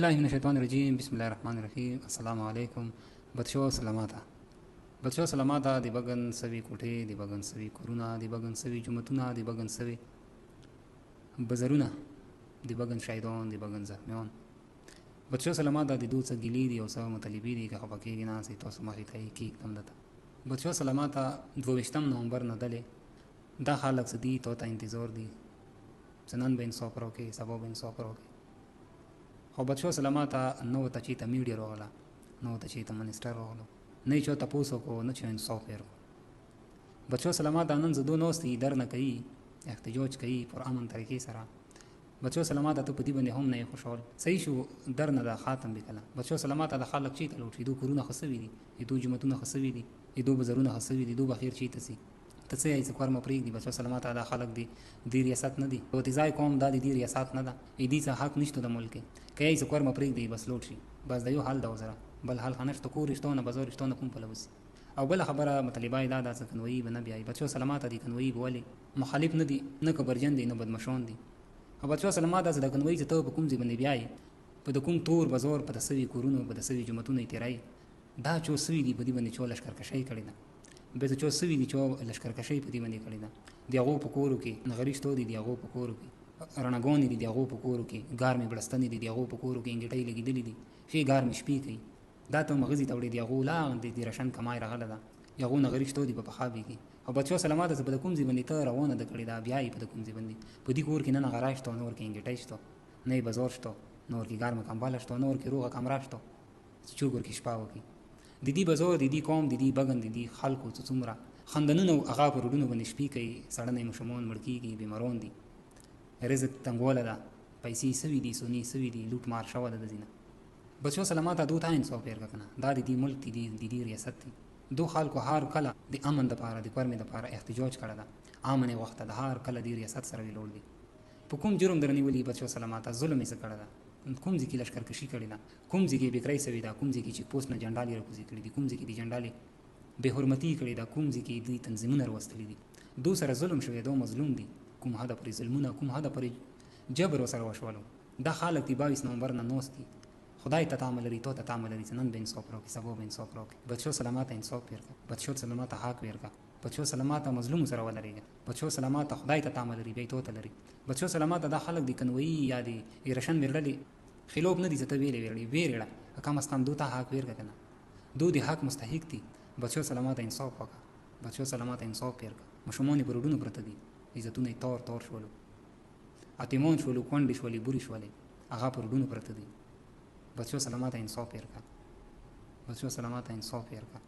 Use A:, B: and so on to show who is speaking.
A: بالله من الشیطان الرجیم. بسم الله الرحمن الرحیم. السلام علیکم. بچو سلاماته. بچو سلاماته. دی بغن سوي کوټې، دی بغن سوي کورونه، دی بغن سوي جمعتونه، دی بغن سوي بزرونه، دی بغن شهیدان، دی بغن زخمیان. بچو سلاماته. دی دوڅ ګلی دی او څو مطلبي دي که خپه کېږي نه سي تاسو مخې ته کېږدم دته. بچو سلاماته. 22 نومبر نه دلې دا خلک څه دي تو ته انتظار دي چې نن به انصاف راوکړي، سبا به انصاف راوکړي. خو بچو سلاماته نه ورته چېرته میډیا راغله، نه ورته چېرته منسټر راغلو، نه یې چا تپوس وکړو، نه چې انصاف یې وکړو. بچو سلاماته نن زه دو ناست دي در نه کوي، احتجاج کوي پر امن طریقې سره. بچو سلاماته ته په دې باندې هم نه یې خوشحال. صحیح شو در نه دا خاتم وکړه. بچو سلاماته د خلک چېرته لوټي، دو کورونه ښه سوي دي، دو جوماتونه ښه سوي دي، دو بزرونه ښه سوي دي، دو به خیر چېرته سي. ته څه یې چې کور مه پرېږدي. بچو سلاماته دا خلک دي دې ریاست نه دي، وتیځای قوم دا د دې ریاست نه ده، دې څه حق نشته د ملک که یې چې کور مه پرېږدي بس لوټ شي. بس د یو حل ده وزره، بل حل خو نشته. کور رښتونه بازار رښتونه کوم پله وسي. او بله خبره مطلبه دا ده چې کنوایي به نه بیایي. بچو سلاماته دي کنوایي به ولې مخالف نه دي، نه کبرجن دي، نه بدمشان دي. او بچو سلاماته چې د کنوایي چې ته په کوم ځای باندې بیایي، په د کوم تور بازار، په د سوي کورونو، په د سوي جوماتونو یې تېرایي، دا چو سوي دي په دې باندې چو لښکرکشۍ کړې ده. بیا چې چا سوي دي چې لښکرکشۍ په دې باندې کړې ده. د هغو په کورو کې نغري شتو دي، د هغو په کورو کې رڼاګانې دي، د هغو په کورو کې ګارمې بړستنې دي، د هغو په کورو کې انګېټۍ لګېدلې دي، ښې ګارمې شپې کوي. دا ته مغزي ته وړي، د هغو لا د رشن کمای راغله ده، د هغو نغري شتو دي په پخابې کې. او بچو سلاماته چې په د کوم ځای باندې ته روانه ده کړې ده، بیا یې په د کوم ځای باندې په دې کور کې نه نغری شته، نه ورکې انګېټۍ شته، نه یې بازار شته، نه ورکې ګارمه کمباله شته، نه ورکې روغه کمره شته چې څوک ورکې شپه وکړي. د دې بازار، د دې قوم، د دې بګن، د دې خلکو چې څومره خندنونه او هغه په روډونو باندې شپې کوي، سړنې ماشومان مړ کېږي، بیماران دي، رزق تنګواله ده، پیسې سوي دي، سونې سوي دي، لوټ مار شوه ده د ځینه. بچو سلاماته دو ته انصاف یې کنه. دا د دې ملک دی، د دې ریاست دی. دو خلکو هر کله د امن دپاره، د کورمې دپاره احتجاج کړی ده. امن یې غوښته ده، هر کله دې ریاست سره ویلوړ دي. په کوم جرم در نیولي بچو سلاماته؟ ظلم یې څه کړی ده؟ کوم ځای کې لښکرکشي کړې ده؟ کوم ځای کې بېکرۍ سوې ده؟ کوم ځای کې چیک پوسټ نه جنډالې راکوزې کړي دي؟ کوم ځای کې د جنډالې بې حرمتي کړې ده؟ کوم ځای کې دوی تنظیمونه راوستلي دي؟ دو سره ظلم شوی، دو مظلوم دي. کوم حده پورې ظلمونه، کوم حده پورې جبر ورسره وشولو. دا خلک دي 22 نومبر نه ناست دي. خدای ته تعامل لري، تو ته تعامل لري چې نن به انصاف راوکړي، سبا به انصاف راوکړي. بچو سلاماته انصاف پېر کړه. بچو سلاماته حق پېر کړه. بچو سلاماته مظلوم سره ولرېږه. بچو سلاماته خدای ته تعامل لري، بیا تو ته لري. بچو سلاماته دا خلک دي کنوایي یا د رشن مېرړلې خلاف نه دي چې ته ویلې ویرېړه. کم از کم دو ته حق پېر کړه که نه. دو د حق مستحق دي. بچو سلاماته انصاف وکړه. بچو سلاماته انصاف پېر کړه. ماشومان یې په روډونو پرته دي، عزتونه یې تور تور شولو، اتیمان شولو، کونډې شولې، بورې شولې، هغه په روډونو پرته دي. بچو سلاماته انصاف پېر کړه. بچو سلاماته انصاف پېر کړه.